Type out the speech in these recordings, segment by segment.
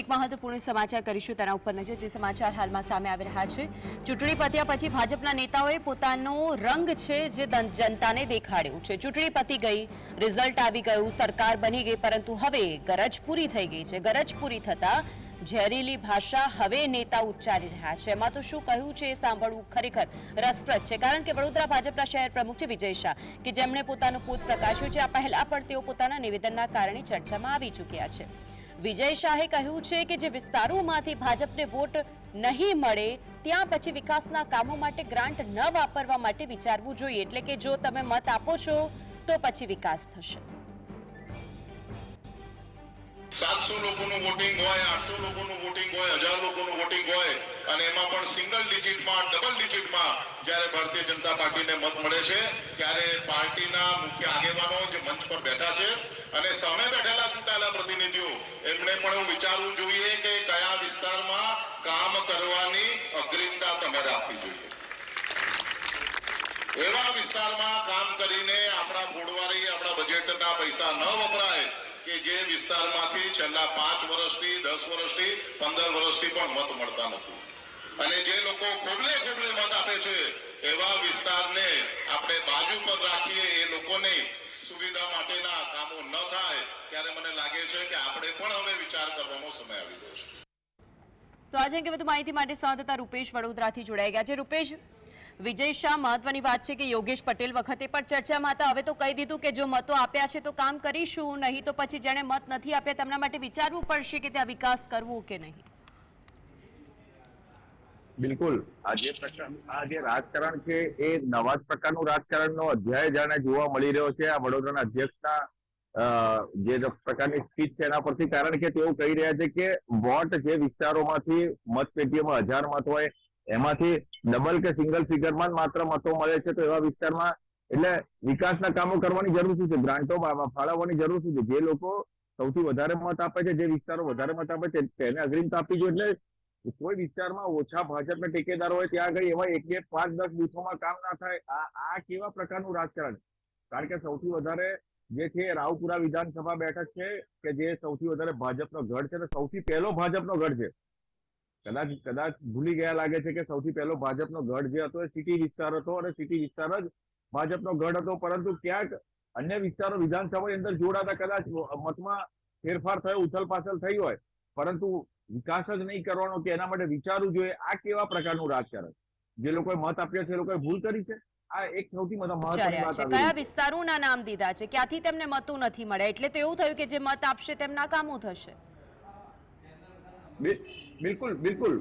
એક મહત્વપૂર્ણ સમાચાર કરીશું તેના ઉપર નજર જે સમાચાર હાલમાં સામે આવી રહ્યા છે। ચૂંટણી પત્યા પછી ભાજપના નેતાઓએ પોતાનો રંગ છે જે જનતાને દેખાડ્યું છે। ચૂંટણી પતી ગઈ, રિઝલ્ટ આવી ગયું, સરકાર બની ગઈ, પરંતુ હવે ગરજ પૂરી થઈ ગઈ છે। ગરજ પૂરી થતા ઝેરીલી ભાષા હવે નેતા ઉચ્ચારી રહ્યા છે। એમાં તો શું કહ્યું છે એ સાંભળવું ખરેખર રસપ્રદ છે, કારણ કે વડોદરા ભાજપના શહેર પ્રમુખ છે વિજય શાહ, કે જેમણે પોતાનું પોત પ્રકાશ્યું છે। આ પહેલા પણ તેઓ પોતાના નિવેદનના કારણે ચર્ચામાં આવી ચૂક્યા છે। વિજય શાહે કહ્યું છે કે જે વિસ્તારોમાંથી ભાજપને વોટ નહીં મળે ત્યાં પછી વિકાસના કામો માટે ગ્રાન્ટ ન વાપરવા માટે વિચારવું જોઈએ, એટલે કે જો તમે મત આપો છો તો પછી વિકાસ થશે। 700 લોકોનું વોટિંગ હોય, 800 લોકોનું વોટિંગ હોય, 1000 લોકોનું વોટિંગ હોય અને એમાં પણ સિંગલ ડિજિટમાં, ડબલ ડિજિટમાં જ્યારે ભારતીય જનતા પાર્ટીને મત મળે છે ત્યારે પાર્ટીના મુખ્ય આગેવાનો જે મંચ પર બેઠા છે અને સામે બેઠેલા ચૂંટાયેલા પ્રતિનિધિઓ એમણે પણ વિચારવું જોઈએ કે કયા વિસ્તારમાં કામ કરવાની અગ્રિમતા તમે રાખવી જોઈએ। એવા વિસ્તારમાં કામ કરીને આપણા ફોડવારી, આપણા બજેટના પૈસા ન વપરાય કે જે વિસ્તારમાંથી છેલ્લા 5 વર્ષથી, 10 વર્ષથી, 15 વર્ષથી પણ મત મળતા નથી અને જે લોકો ખોબલે ખોબલે મત આપે છે એવા વિસ્તારને આપણે બાજુ પર રાખીએ, એ લોકોને સુવિધા માટેના કામો ન થાય ત્યારે મને લાગે છે કે આપણે પણ હવે વિચાર કરવાનો સમય આવી ગયો છે। તો આજે અંગે વધુ માહિતી માટે સંવાદદાતા રૂપેશ વડોદરાથી જોડાઈ ગયા છે। રૂપેશ, વિજય શાહ મહત્વની વાત છે કે યોગેશ પટેલ વખતે પણ ચર્ચામાં હતા, હવે તો કહી દીધું કે જો મતો આપ્યા છે તો કામ કરીશું, નહીં તો પછી જેણે મત નથી આપ્યા તેમના માટે વિચારવું પડશે કે ત્યાં વિકાસ કરવો કે નહીં। બિલકુલ, આ જે રાજકારણ છે એ નવા જ પ્રકારનું રાજકારણનો અધ્યાય જાણે જોવા મળી રહ્યો છે આ વડોદરાના અધ્યક્ષના જે પ્રકારની સ્થિતિ છે એના પરથી, કારણ કે તેઓ કહી રહ્યા છે કે વોટ જે વિસ્તારોમાંથી મતપેટીઓમાં 1000 મત હોય એમાંથી ડબલ કે સિંગલ ફિગરમાં જ માત્ર મતો મળે છે, તો એવા વિસ્તારમાં એટલે વિકાસના કામો કરવાની જરૂર શું છે, ગ્રાન્ટો ફાળવવાની જરૂર શું છે? જે લોકો સૌથી વધારે મત આપે છે, જે વિસ્તારો વધારે મત આપે છે તેને અગ્રિમતા આપવી જોઈએ। એટલે કોઈ વિસ્તારમાં ઓછા ભાજપના ટેકેદારો હોય ત્યાં આગળ એવા 1, 2, 5, 10 બૂથોમાં કામ ના થાય, આ કેવા પ્રકારનું રાજકારણ? કારણ કે સૌથી વધારે જે છે રાવપુરા વિધાનસભા બેઠક છે કે જે સૌથી વધારે ભાજપનો ગઢ છે, સૌથી પહેલો ભાજપનો ગઢ છે। કદાચ ભૂલી ગયા લાગે છે કે સૌથી પહેલો ભાજપનો ગઢ જે હતો એ સિટી વિસ્તાર હતો અને સિટી વિસ્તાર જ ભાજપનો ગઢ હતો, પરંતુ ક્યાંક અન્ય વિસ્તારો વિધાનસભાની અંદર જોડાતા કદાચ મતમાં ફેરફાર થયો, ઉથલપાથલ થઈ હોય, પરંતુ વિકાસ જ નહીં કરવાનો કે એના માટે વિચારવું જોઈએ। આ કેવા પ્રકારનું રાજકારણ? જે લોકોએ મત આપ્યા છે એ લોકોએ ભૂલ કરી છે? આ એક સૌથી મહત્વની વાત છે। કયા વિસ્તારોના નામ દીધા છે, ક્યાંથી તેમને મતો નથી મળ્યા, એટલે તો એવું થયું કે જે મત આપશે તેમના કામો થશે। બિલકુલ બિલકુલ,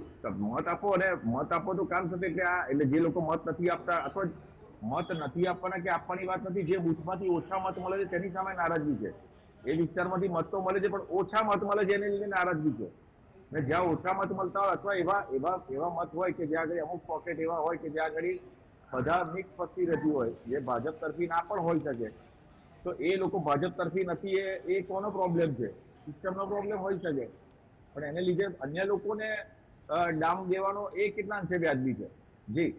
મત આપો અને મત આપો તો કામ થશે। એટલે જે લોકો મત નથી આપતા અથવા મત નથી આપવાના કે આપવાની વાત નથી, જે બૂથમાંથી ઓછા મત મળે છે તેની સામે નારાજગી છે। એ વિસ્તારમાંથી મત તો મળે છે પણ ઓછા મત મળે છે એને લીધે નારાજગી છે। અને જ્યાં ઓછા મત મળતા હોય અથવા એવા મત હોય કે જ્યાં આગળ અમુક પોકેટ એવા હોય કે જ્યાં આગળ બધા મિક્સ પક્ષી રહેતી હોય, જે ભાજપ તરફી ના પણ હોઈ શકે, તો એ લોકો ભાજપ તરફી નથી, એ કોનો પ્રોબ્લેમ છે? સિસ્ટમનો પ્રોબ્લેમ હોઈ શકે, પણ એને લીધે અન્ય લોકોને ડામ દેવાનો એ કેટલા અંશે વ્યાજબી છે? જી,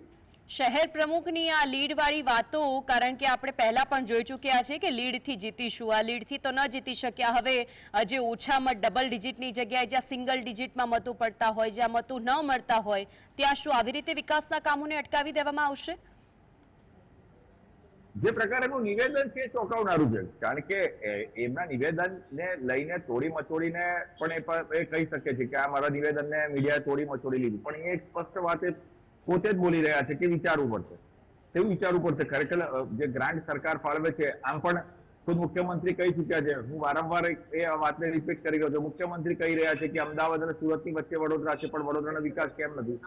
શહેર પ્રમુખની આ લીડ વાળી વાતો, કારણ કે આપણે પહેલા પણ જોઈ ચૂક્યા છે કે લીડથી જીતીશું, આ લીડથી તો ન જીતી શક્યા, હવે જે ઓછા મત ડબલ ડિજિટની જગ્યાએ જ્યાં સિંગલ ડિજિટમાં મતો પડતા હોય, જ્યાં મતો ન મળતા હોય ત્યાં શું આવી રીતે વિકાસના કામોને અટકાવી દેવામાં આવશે? જે પ્રકારનું નિવેદન છે ચોંકાવનારું છે, કારણ કે એમના નિવેદનને લઈને તોડી મચોડીને પણ એ કહી શકે છે કે આ મારા નિવેદનને મીડિયાએ તોડી મચોડી લીધું, પણ એ સ્પષ્ટ વાત પોતે જ બોલી રહ્યા છે કે વિચારવું પડશે, તેવું વિચારવું પડશે। ખરેખર જે ગ્રાન્ટ સરકાર ફાળવે છે, આમ પણ ખુદ મુખ્યમંત્રી કહી ચૂક્યા છે, હું વારંવાર એ વાતને રિપીટ કરી રહ્યો છું, મુખ્યમંત્રી કહી રહ્યા છે કે અમદાવાદ અને સુરતની વચ્ચે વડોદરા છે, પણ વડોદરાનો વિકાસ કેમ નથી?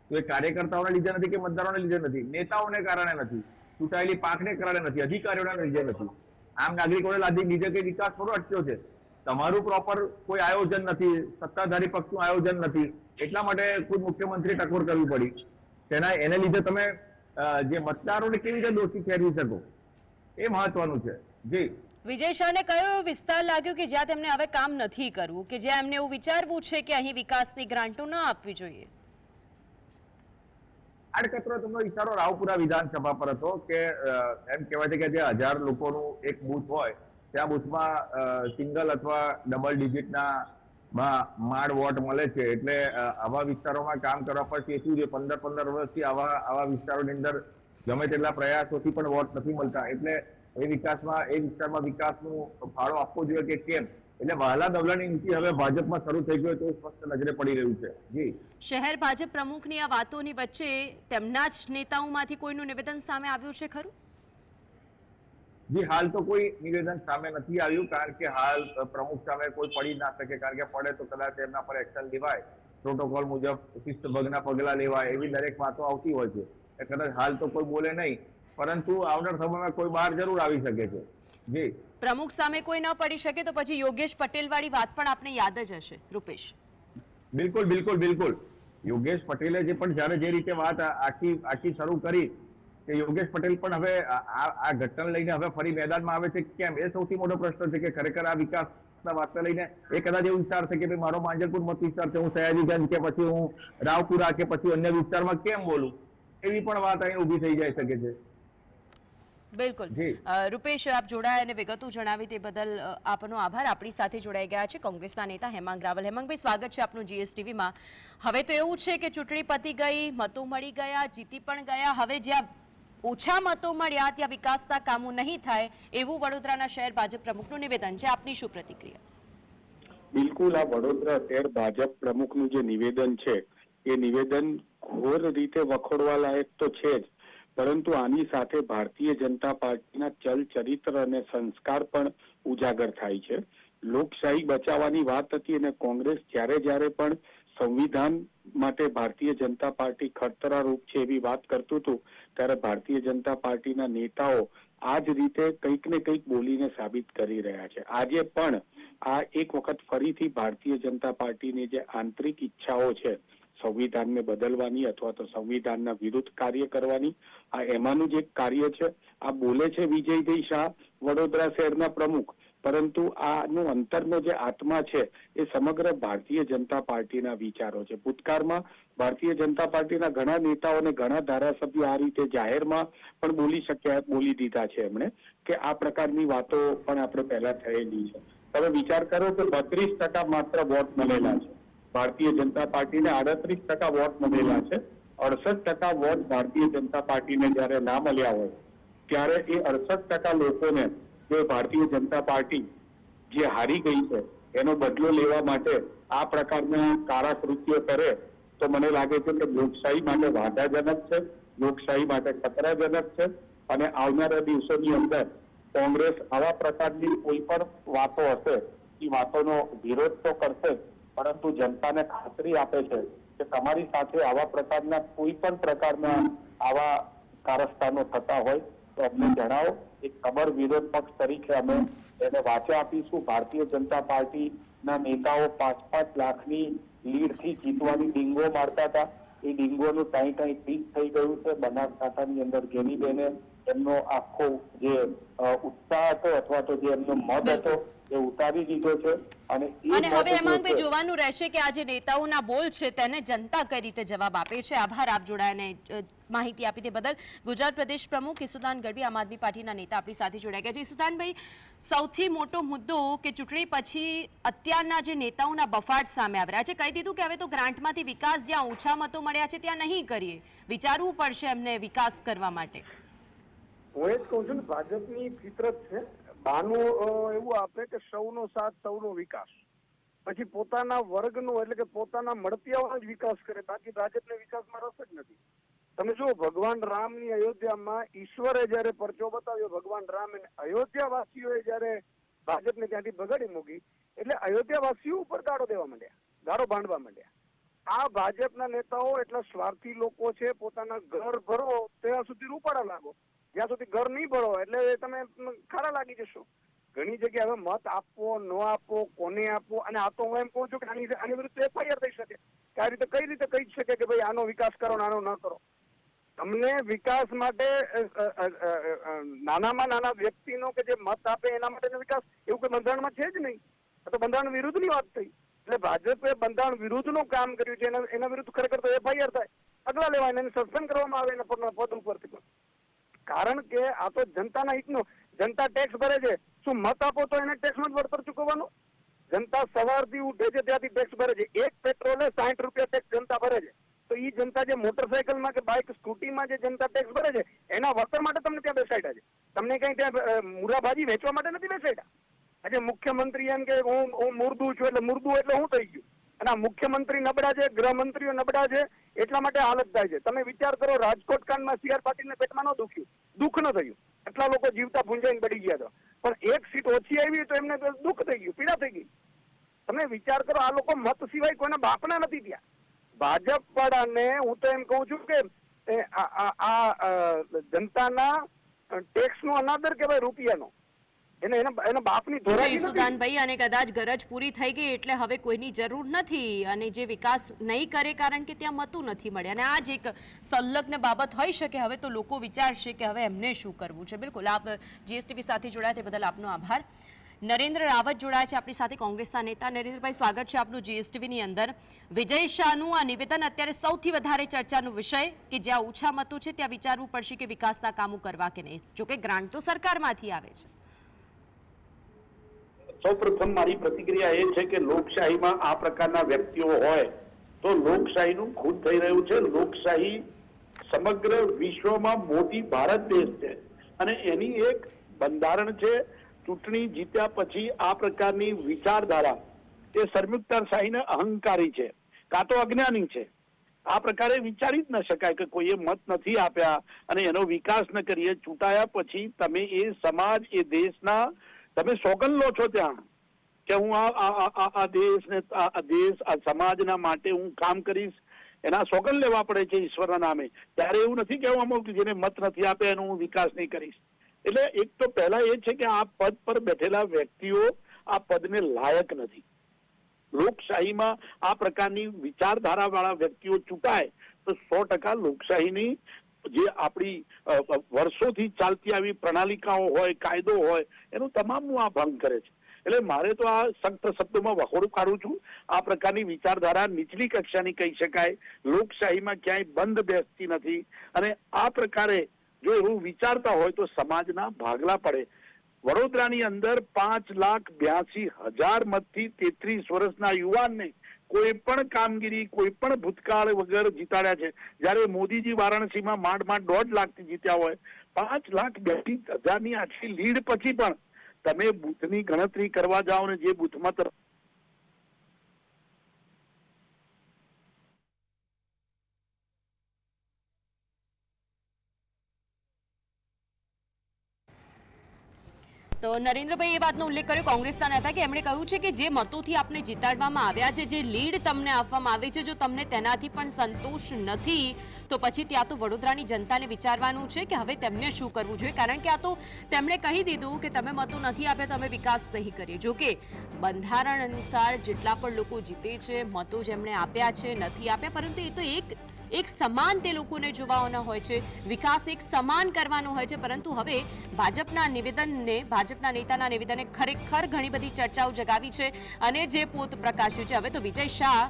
તો એ કાર્યકર્તાઓને લીધે નથી કે મતદારોને લીધે નથી, નેતાઓને કારણે નથી, ચૂંટાયેલી પાંખને કારણે નથી, અધિકારીઓના લીધે નથી, આમ નાગરિકોને લીધે કે વિકાસ થોડો અટક્યો છે। તમારું પ્રોપર કોઈ આયોજન નથી, સત્તાધારી પક્ષનું આયોજન નથી, એટલા માટે ખુદ મુખ્યમંત્રી ટકોર કરવી પડી। એને લીધે તમે જે મતદારોને કેવી રીતે દોષી ઠેરવી શકો, એ મહત્વનું છે। જી, વિજય શાહને કયો વિસ્તાર લાગ્યો કે જ્યાં તેમને હવે કામ નથી કરવું, કે જ્યાં એમને એવું વિચારવું છે કે અહીં વિકાસની ગ્રાન્ટો ન આપવી જોઈએ? આડકતરો તમને વિચારો રાવપુરા વિધાનસભા પર હતો કે એમ કહેવાય છે કે જે 1000 લોકોનું એક બૂથ હોય ત્યાં બૂથમાં સિંગલ અથવા ડબલ ડિજિટના માંડ વોટ મળે છે. એટલે આવા વિસ્તારોમાં કામ કરવા પછી શું છે, 15 વર્ષથી આવા વિસ્તારોની અંદર ગમે તેટલા પ્રયાસોથી પણ વોટ નથી મળતા. એટલે એ વિસ્તારમાં વિકાસનું ફાળો આપવો જોઈએ કે કેમ, એટલે વહાલા દવલાની નીતિ હવે ભાજપમાં શરૂ થઈ ગયો તો સ્પષ્ટ નજરે પડી રહ્યું છે. જી, શહેર ભાજપ પ્રમુખની આ વાતોની વચ્ચે તેમના જ નેતાઓમાંથી કોઈનું નિવેદન સામે આવ્યું છે ખરું? જી, હાલ તો કોઈ નિવેદન સામે નથી આવ્યું, કારણ કે હાલ પ્રમુખ સામે કોઈ પડી ના શકે, કારણ કે પડે તો કદાચ એમના પર એક્શન લેવાય, પ્રોટોકોલ મુજબ શિસ્તભંગના પગલા લેવાય, એવી દરેક વાતો આવતી હોય છે. કદાચ હાલ તો કોઈ બોલે નહીં, પરંતુ આવનાર સમયમાં કોઈ બહાર જરૂર આવી શકે છે. જી, પ્રમુખ સામે કોઈ ન પડી શકે તો પછી યોગેશ પટેલ વાળી વાત પણ આપને યાદ જ હશે રૂપેશ. બિલકુલ. યોગેશ પટેલે જ્યારે જે રીતે વાત આખી શરૂ કરી કે યોગેશ પટેલ પણ હવે આ ઘટના લઈને હવે ફરી મેદાનમાં આવે છે કેમ, એ સૌથી મોટો પ્રશ્ન છે. કે ખરેખર આ વિકાસના વાતને લઈને એ કદાચ એવું વિચાર છે કે ભાઈ મારો માંજલપુર મત વિસ્તાર છે, હું સયાજીગંજ કે પછી હું રાવપુરા કે પછી અન્ય વિસ્તારમાં કેમ બોલું, એવી પણ વાત અહીં ઊભી થઈ જાય શકે છે. બિલકુલ. રૂપેશ, આપ જોડાયા અને વિગતો જણાવી તે બદલ આપનો આભાર. આપણી સાથે જોડાઈ ગયા છે કોંગ્રેસના નેતા હેમાંગ રાવલ. હેમાંગભાઈ, સ્વાગત છે આપનું GSTVમાં. હવે તો એવું છે કે ચૂંટણી પતી ગઈ, મતો મળી ગયા, જીતી પણ ગયા. હવે જ્યાં ઓછા મતો મળ્યા ત્યાં વિકાસના કામો નહીં થાય, એવું વડોદરાના શહેર ભાજપ પ્રમુખનું નિવેદન છે. આપની શું પ્રતિક્રિયા? બિલકુલ, આ વડોદરા શહેર ભાજપ પ્રમુખનું જે નિવેદન છે એ નિવેદન ઘોર રીતે વખોડવા લાયક તો છે જ, પરંતુ આની સાથે ભારતીય જનતા પાર્ટીના ચલ ચરિત્ર અને સંસ્કાર પણ ઉજાગર થાય છે. લોકશાહી બચાવવાની વાત હતી અને કોંગ્રેસ જ્યારે પણ સંવિધાન માટે ભારતીય જનતા પાર્ટી ખતરા રૂપ છે એવી વાત કરતું હતું, ત્યારે ભારતીય જનતા પાર્ટીના નેતાઓ આ જ રીતે કંઈક ને કંઈક બોલીને સાબિત કરી રહ્યા છે. આજે પણ આ એક વખત ફરીથી ભારતીય જનતા પાર્ટીની જે આંતરિક ઈચ્છાઓ છે સંવિધાનને બદલવાની અથવા તો સંવિધાનના વિરુદ્ધ કાર્ય કરવાની, આ એમાંનું જ એક કાર્ય છે. આ બોલે છે વિજયભાઈ શાહ, વડોદરા શહેરના પ્રમુખ, પરંતુ આનું અંતરનો જે આત્મા છે એ સમગ્ર ભારતીય જનતા પાર્ટીના વિચારો છે. ભૂતકાળમાં ભારતીય જનતા પાર્ટીના ઘણા નેતાઓ અને ઘણા ધારાસભ્યો આ રીતે જાહેરમાં પણ બોલી દીધા છે એમણે, કે આ પ્રકારની વાતો પણ આપણે પહેલા થયેલી છે. તમે વિચાર કરો કે 32% માત્ર વોટ મળેલા છે ભારતીય જનતા પાર્ટીને, 38% વોટ મળેલા છે. 68% વોટ ભારતીય જનતા પાર્ટીને જયારે ના મળ્યા હોય ત્યારે એ 68% લોકોને જે ભારતીય જનતા પાર્ટી જે હારી ગઈ છે એનો બદલો લેવા માટે આ પ્રકારના કાળા કૃત્યો કરે તો મને લાગે છે કે લોકશાહી માટે વાંધાજનક છે, લોકશાહી માટે ખતરાજનક છે. અને આવનારા દિવસોની અંદર કોંગ્રેસ આવા પ્રકારની કોઈ પણ વાતો હશે એ વાતોનો વિરોધ તો કરશે, પરંતુ જનતાને ખાતરી આપે છે કે તમારી સાથે આવા પ્રકારના કોઈ પણ પ્રકારના આવા કારસ્તાનો થતા હોય તો અમને જણાવો. એક ખબર વિરોધ પક્ષ તરીકે અમે એને વાચા આપીશું. ભારતીય જનતા પાર્ટીના નેતાઓ 5-5 લાખની લીડથી જીતવાની ડીંગો મારતા હતા, એ ડીંગોનું કાંઈ ઠીક થઈ ગયું છે. બનાસકાંઠાની અંદર ગેનીબેને એમનો આખો જે ઉત્સાહ હતો અથવા તો જે એમનો મત હતો એ ઉતારી દીધો છે. અને હવે હેમાંગભાઈ, જોવાનું રહેશે કે આ જે નેતાઓના બોલ છે તેને જનતા કઈ રીતે જવાબ આપે છે. આભાર આપ જોડાયાને માહિતી આપી તે બદલ. ગુજરાત પ્રદેશ પ્રમુખ ઈસુદાન ગઢવી, આમ આદમી પાર્ટીના નેતા આપણી સાથે જોડાઈ ગયા છે. ઈસુદાનભાઈ, સૌથી મોટો મુદ્દો કે ચૂંટણી પછી અત્યારના જે નેતાઓના બફાટ સામે આવી રહ્યા છે, કહી દીધું કે હવે તો ગ્રાન્ટમાંથી વિકાસ જ્યાં ઓછા મતો મળ્યા છે ત્યાં નહીં કરીએ, વિચારવું પડશે એમને વિકાસ કરવા માટે. હું એ જ કહું છું ને, ભાજપની ફિતરત છે બાનું એવું આપે કે સૌનો સાથ સૌનો વિકાસ, પછી પોતાના વર્ગનો એટલે કે પોતાના મળતિયાઓનો જ વિકાસ કરે, બાકી ભાજપને વિકાસમાં રસ જ નથી. તમે જુઓ, ભગવાન રામની અયોધ્યામાં ઈશ્વરે જયારે પરચો બતાવ્યો, ભગવાન રામ અને અયોધ્યાવાસીઓએ જયારે ભાજપને ત્યાંથી ભગાડી મૂકી, એટલે અયોધ્યાવાસીઓ ઉપર ગાળો દેવા માંડ્યા, ગાળો બાંધવા માંડ્યા. આ ભાજપના નેતાઓ એટલા સ્વાર્થી લોકો છે, પોતાના ઘર ભરો ત્યાં સુધી રૂપાળા લાગો, જ્યાં સુધી ઘર નહીં ભરો એટલે તમે ખારા લાગી જશો. ઘણી જગ્યાએ હવે મત આપવો ન આપવો, કોને આપવો, અને આ તો હું એમ કહું છું કે આની વિરુદ્ધ FIR થઈ શકે કે આ રીતે કઈ રીતે કહી શકે કે ભાઈ આનો વિકાસ કરો આનો ન કરો. તમને વિકાસ માટે નાનામાં નાના વ્યક્તિનો કે જે મત આપે એના માટેનો વિકાસ એવું કોઈ બંધારણમાં છે જ નહીં. તો બંધારણ વિરુદ્ધની વાત થઈ. એટલે ભાજપે બંધારણ વિરુદ્ધનું કામ કર્યું છે, એના વિરુદ્ધ ખરેખર તો FIR થાય, પગલા લેવાય, એને સસ્પેન્ડ કરવામાં આવે એના પદ ઉપરથી. કારણ કે આ તો જનતાના હિતનો, જનતા ટેક્સ ભરે છે, શું મત આપો તો એને ટેક્સમાં જ વળતર ચૂકવવાનું? જનતા સવારથી ઉઠે છે ત્યાંથી ટેક્સ ભરે છે. એક પેટ્રોલે 60 રૂપિયા ટેક્સ જનતા ભરે છે. તો એ જનતા જે મોટરસાયકલમાં કે બાઇક સ્કૂટીમાં જે જનતા ટેક્સ ભરે છે એના વળતર માટે તમને ત્યાં બેસાડ્યા છે. તમને કઈ ત્યાં મુરાભાજી વેચવા માટે નથી બેસાડ્યા. આજે મુખ્યમંત્રી એમ કે હું મુર્દુ છું એટલે મુર્દુ એટલે હું થઈ ગયું. અને આ મુખ્યમંત્રી નબળા છે, ગૃહમંત્રીઓ નબળા છે, એટલા માટે હાલત થાય છે. તમે વિચાર કરો, રાજકોટ કાંડમાં CR પાટીલને પેટમાં ન દુખ્યું, દુઃખ ન થયું, એટલા લોકો જીવતા ભૂંજાઈને પડી ગયા હતા. પણ એક સીટ ઓછી આવી તો એમને દુઃખ થઈ ગયું, પીડા થઈ ગઈ. તમે વિચાર કરો, આ લોકો મત સિવાય કોઈના બાપના નથી ત્યાં. ભાજપ વાળાને હું તો એમ કહું છું કે જનતાના ટેક્સનો અનાદર કહેવાય, રૂપિયાનો. એના બાપની ધોરાજી નથી. સુદાનભાઈ, અને કદાચ ગરજ પૂરી થઈ ગઈ એટલે હવે કોઈની જરૂર નથી અને જે વિકાસ નહીં કરે કારણ કે ત્યાં મતું નથી મળ્યા. અને આ જ એક સંલગ્ન બાબત હોઈ શકે. હવે તો લોકો વિચારશે કે હવે એમને શું કરવું છે. બિલકુલ, આપ GSTV સાથે જોડાયા તે બદલ આપનો આભાર. નરેન્દ્ર રાવત જોડાયા છે આપણી સાથે, કોંગ્રેસના નેતા. નરેન્દ્રભાઈ, સ્વાગત છે આપનું GSTVની અંદર. વિજય શાહનું આ નિવેદન અત્યારે સૌથી વધારે ચર્ચાનો વિષય કે જ્યાં ઓછા મતો છે ત્યાં વિચારવું પડશે કે વિકાસના કામો કરવા કે નહીં. જોકે ગ્રાન્ટ તો સરકારમાંથી આવે છે. સૌપ્રથમ મારી પ્રતિક્રિયા એ છે કે લોકશાહીમાં આ પ્રકારના વ્યક્તિઓ હોય તો લોકશાહીનું ખૂન થઈ રહ્યું છે. લોકશાહી સમગ્ર વિશ્વમાં મોટી ભારત દેશ છે અને એની એક બંધારણ છે. ચૂંટણી જીત્યા પછી આ પ્રકારની વિચારધારા એ સંયુક્તશાહીને અહંકારી છે, કાં તો અજ્ઞાની છે. આ પ્રકારે વિચારી જ ન શકાય કે કોઈએ મત નથી આપ્યા અને એનો વિકાસ ન કરીએ. ચૂંટાયા પછી તમે એ સમાજ, એ દેશના તમે સોગંદ લો છો ત્યાં કે હું આ દેશને આ સમાજના માટે હું કામ કરીશ. એના સોગંદ લેવા પડે છે ઈશ્વરના નામે. ત્યારે એવું નથી કહેવામાં કે જેને મત નથી આપ્યા એનો હું વિકાસ નહીં કરીશ. એટલે એક તો પહેલા એ છે કે આ પદ પર બેઠેલા વ્યક્તિઓ આ પદને લાયક નથી. લોકશાહીમાં આ પ્રકારની વિચારધારા વાળા વ્યક્તિઓ ચૂંટાય તો 100% લોકશાહીની જે આપણી વર્ષોથી ચાલતી આવી પ્રણાલિકાઓ હોય, કાયદો હોય, એનું તમામનું આ ભંગ કરે છે. એટલે મારે તો આ સખ્ત શબ્દોમાં વખોડું કાઢું છું. આ પ્રકારની વિચારધારા નીચલી કક્ષાની કહી શકાય. લોકશાહીમાં ક્યાંય બંધ બેસતી નથી અને આ પ્રકારે જો એવું વિચારતા હોય તો સમાજના ભાગલા પડે. વડોદરાની અંદર 5,82,000 મતથી 33 વર્ષના યુવાનને કોઈ પણ કામગીરી, કોઈ પણ ભૂતકાળ વગર જીતાડ્યા છે. જ્યારે મોદીજી વારાણસીમાં માંડ 1.5 લાખથી જીત્યા હોય, 5,82,000ની આટલી લીડ પછી પણ તમે બૂથની ગણતરી કરવા જાઓ ને જે બૂથમાં તો નરેન્દ્રભાઈ એ વાતનો ઉલ્લેખ કર્યો કોંગ્રેસના નેતા કે એમણે કહ્યું છે કે જે મતોથી આપને જીતાડવામાં આવ્યા છે, જે લીડ તમને આપવામાં આવી છે, જો તમને તેનાથી પણ સંતોષ નથી તો પછી ત્યાં તો વડોદરાની જનતાને વિચારવાનું છે કે હવે તેમને શું કરવું જોઈએ. કારણ કે આ તો તેમણે કહી દીધું કે તમે મતો નથી આપ્યા તો અમે વિકાસ નહીં કરીએ. જોકે બંધારણ અનુસાર જેટલા પણ લોકો જીતે છે, મતો જેમણે આપ્યા છે, નથી આપ્યા, પરંતુ એ તો એક સમાન તે લોકોને જોવાના હોય છે, વિકાસ એક સમાન કરવાનો હોય છે. પરંતુ હવે ભાજપના નિવેદનને, ભાજપના નેતાના નિવેદને ખરેખર ઘણી બધી ચર્ચાઓ જગાવી છે અને જે પોત પ્રકાશ્યું છે. હવે તો વિજય શાહ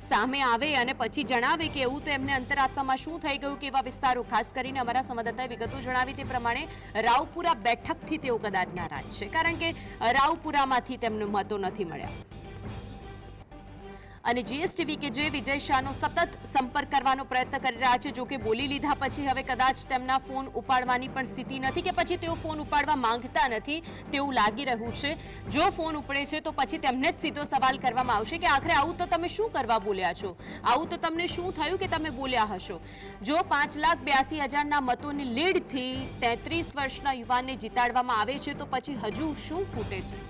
સામે આવે અને પછી જણાવે કે એવું તો એમને અંતરાત્મામાં શું થઈ ગયું, કેવા વિસ્તારો, ખાસ કરીને અમારા સંવાદદાતાએ વિગતો જણાવી તે પ્રમાણે રાવપુરા બેઠકથી તેઓ કદાચ નારાજ છે કારણ કે રાવપુરામાંથી તેમને મતો નથી મળ્યા. અને GSTV કે જે વિજય શાહનો સતત સંપર્ક કરવાનો પ્રયત્ન કરી રહ્યા છે, જો કે બોલી લીધા પછી હવે કદાચ તેમના ફોન ઉપાડવાની પણ સ્થિતિ નથી કે પછી તેઓ ફોન ઉપાડવા માંગતા નથી તેવું લાગી રહ્યું છે. જો ફોન ઉપડે છે તો પછી તેમને જ સીધો સવાલ કરવામાં આવશે કે આખરે આવું તો તમે શું કરવા બોલ્યા છો, આવું તો તમને શું થયું કે તમે બોલ્યા હશો. જો 5,82,000ના મતોની લીડથી 33 વર્ષના યુવાનને જીતાડવામાં આવે છે તો પછી હજુ શું ખૂટે છે.